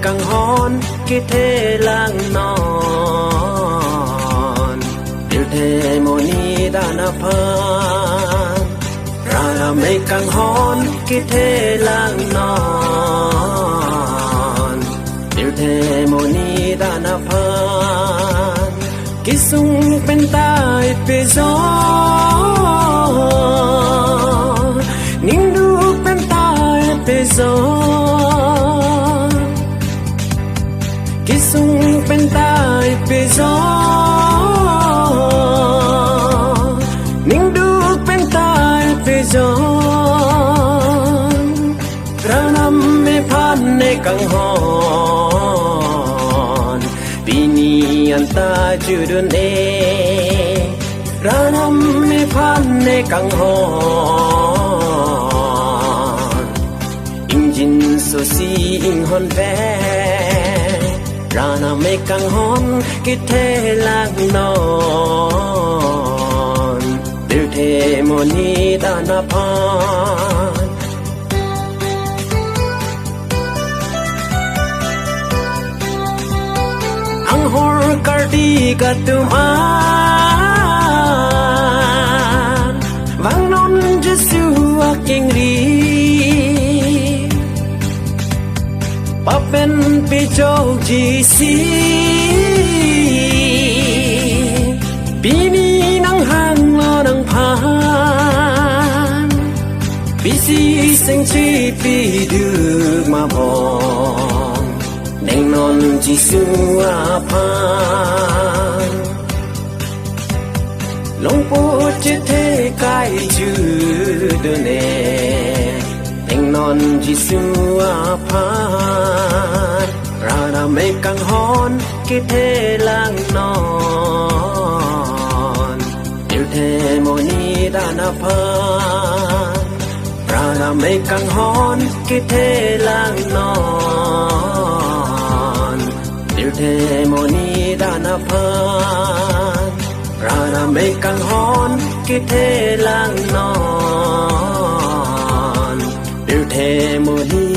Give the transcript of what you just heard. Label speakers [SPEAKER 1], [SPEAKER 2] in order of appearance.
[SPEAKER 1] Kanghon Kethe lang non Ilthe moni danapan Ranam E Kanghon Kethe lang non Ilthe moni danapan Kisung pentai pezo Nindu pentai pezo Kisung pentai pezo Nindu pentai pezo Ranam me phanne kanghon Bini anta judun e Ranam me phanne kanghon Injin so si ing hon ve Ranam E Kanghon Kethe lang non Ilthe moni danapan Ang hor Karbi katuman Vang non Jesu aking ri Papen pijau jisi Bini nang hang lo nang pan Bisi sing chi pi du ma bong Neng non jisu apan Long po chete kai ju dune Non Jisu apan Ranam E Kanghon Kethe lang non Ilthe moni danapan Ranam E Kanghon Kethe lang non Ilthe moni danapan Ranam E Kanghon Kethe lang non Ilthe moni